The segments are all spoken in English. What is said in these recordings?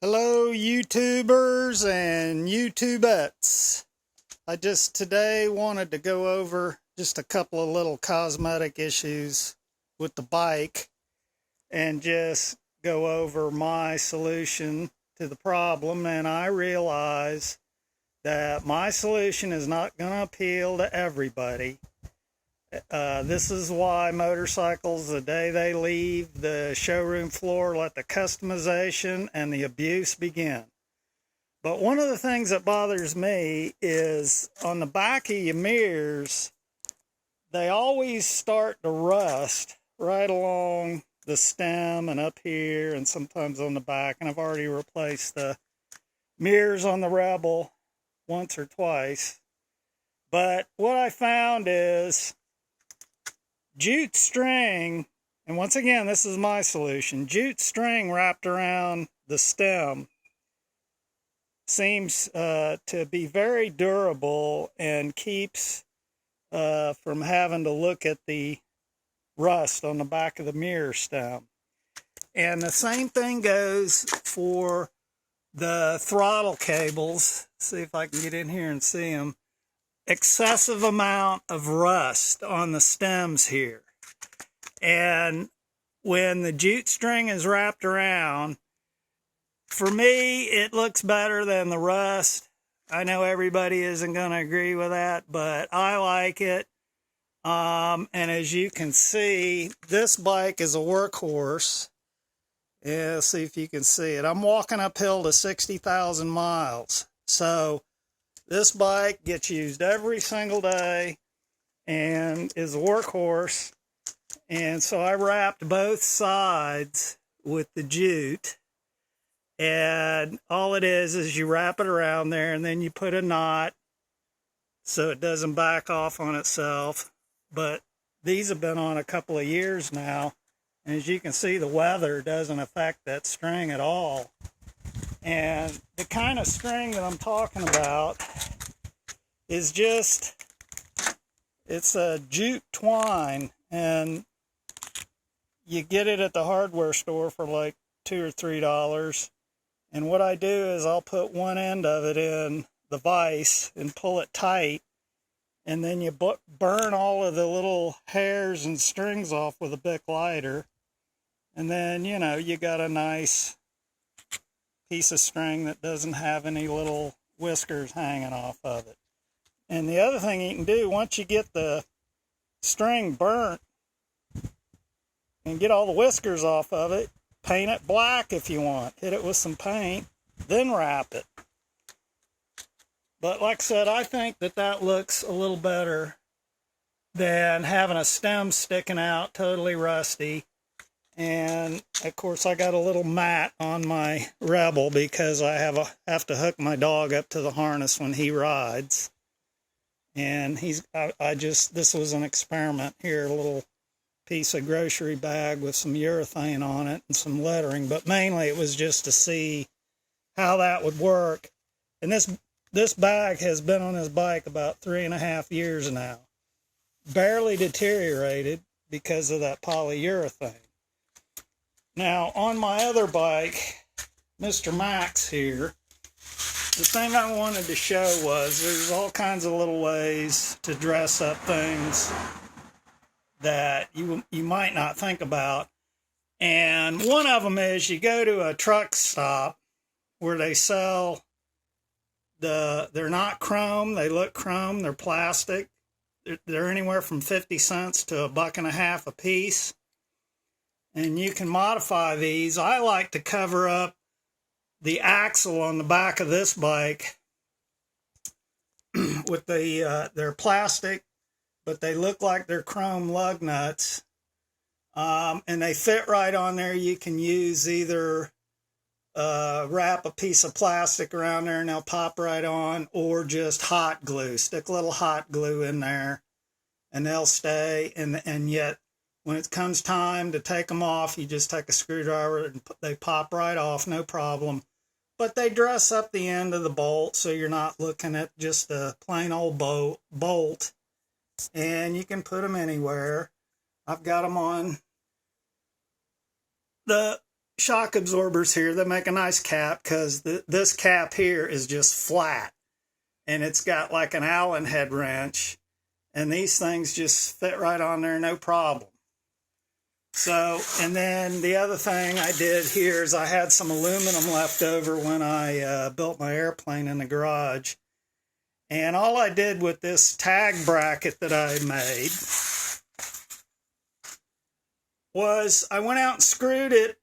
Hello YouTubers and YouTubettes. I just today wanted to go over just a couple of little cosmetic issues with the bike and just go over my solution to the problem. And I realize that my solution is not going to appeal to everybody. This is why motorcycles, the day they leave the showroom floor, let the customization and the abuse begin. But one of the things that bothers me is on the back of your mirrors, they always start to rust right along the stem and up here and sometimes on the back. And I've already replaced the mirrors on the Rebel once or twice. But what I found is jute string, and once again, this is my solution, jute string wrapped around the stem seems to be very durable and keeps from having to look at the rust on the back of the mirror stem. And the same thing goes for the throttle cables. See if I can get in here and see them. Excessive amount of rust on the stems here. And when the jute string is wrapped around, for me, it looks better than the rust. I know everybody isn't going to agree with that, but I like it. And as you can see, this bike is a workhorse. Yeah, let's see if you can see it. I'm walking uphill to 60,000 miles. So this bike gets used every single day and is a workhorse. And so I wrapped both sides with the jute. And all it is you wrap it around there and then you put a knot so it doesn't back off on itself. But these have been on a couple of years now. And as you can see, the weather doesn't affect that string at all. And the kind of string that I'm talking about is just, it's a jute twine, and you get it at the hardware store for like $2 or $3. And what I do is I'll put one end of it in the vise and pull it tight, and then you burn all of the little hairs and strings off with a Bic lighter, and then you got a nice piece of string that doesn't have any little whiskers hanging off of it. And the other thing you can do, once you get the string burnt and get all the whiskers off of it, paint it black if you want. Hit it with some paint, then wrap it. But like I said, I think that looks a little better than having a stem sticking out totally rusty. And of course I got a little mat on my Rebel because I have to hook my dog up to the harness when he rides. And this was an experiment here, a little piece of grocery bag with some urethane on it and some lettering, but mainly it was just to see how that would work. And this bag has been on this bike about 3.5 years now. Barely deteriorated because of that polyurethane. Now, on my other bike, Mr. Max here, the thing I wanted to show was there's all kinds of little ways to dress up things that you might not think about. And one of them is you go to a truck stop where they sell they're not chrome, they look chrome, they're plastic. They're anywhere from 50 cents to $1.50 a piece. And you can modify these. I like to cover up the axle on the back of this bike with they're plastic, but they look like they're chrome lug nuts. And they fit right on there. You can use either wrap a piece of plastic around there and they'll pop right on, or just hot glue. Stick a little hot glue in there and they'll stay. And yet when it comes time to take them off, you just take a screwdriver and they pop right off, no problem. But they dress up the end of the bolt so you're not looking at just a plain old bolt. And you can put them anywhere. I've got them on the shock absorbers here. They make a nice cap because this cap here is just flat. And it's got like an Allen head wrench. And these things just fit right on there, no problem. So, and then the other thing I did here is I had some aluminum left over when I built my airplane in the garage. And all I did with this tag bracket that I made was I went out and screwed it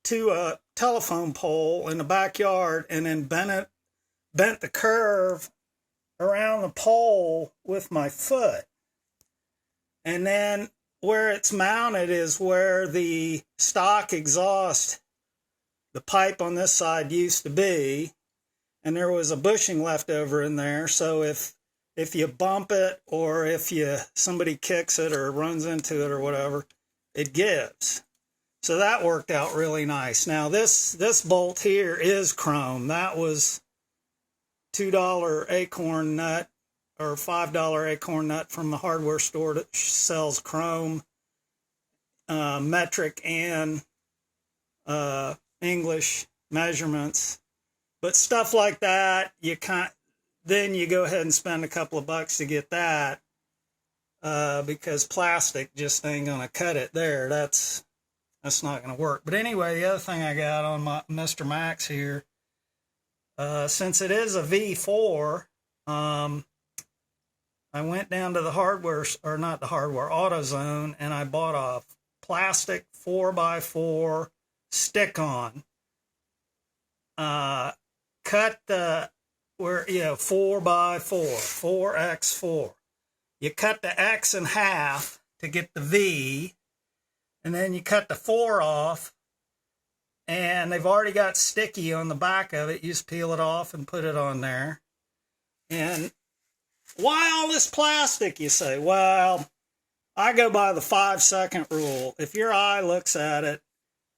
to a telephone pole in the backyard and then bent the curve around the pole with my foot. And then where it's mounted is where the stock exhaust, the pipe on this side used to be, and there was a bushing left over in there. So if you bump it or if somebody kicks it or runs into it or whatever, it gives. So that worked out really nice. Now this bolt here is chrome. That was $2 acorn nut or $5 acorn nut from the hardware store that sells chrome, metric and English measurements. But stuff like that, then you go ahead and spend a couple of bucks to get that, because plastic just ain't gonna cut it there. That's not gonna work. But anyway, the other thing I got on my Mr. Max here, since it is a V4, I went down to the hardware, or not the hardware, AutoZone, and I bought a plastic 4x4 stick-on. Cut the, 4x4, 4x4. You cut the X in half to get the V, and then you cut the 4 off, and they've already got sticky on the back of it. You just peel it off and put it on there. And why all this plastic, you say? Well, I go by the 5-second rule. If your eye looks at it,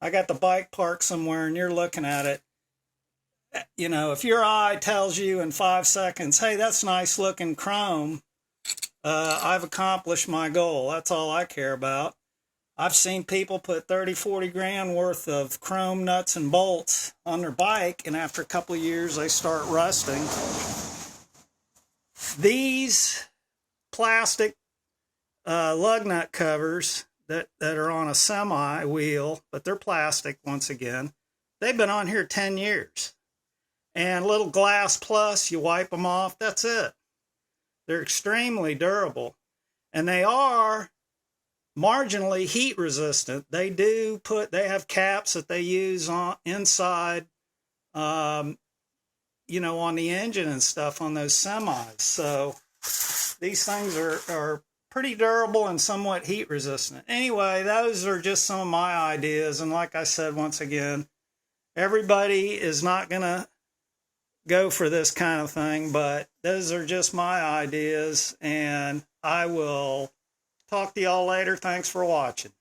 I got the bike parked somewhere and you're looking at it, if your eye tells you in 5 seconds, hey, that's nice looking chrome, I've accomplished my goal. That's all I care about. I've seen people put 30, 40 grand worth of chrome nuts and bolts on their bike, and after a couple of years, they start rusting. These plastic lug nut covers that are on a semi wheel, but they're plastic once again, they've been on here 10 years. And little glass plus, you wipe them off, that's it. They're extremely durable. And they are marginally heat resistant. They have caps that they use inside, on the engine and stuff on those semis. So these things are pretty durable and somewhat heat resistant. Anyway, those are just some of my ideas. And like I said, once again, everybody is not going to go for this kind of thing, but those are just my ideas, and I will talk to y'all later. Thanks for watching.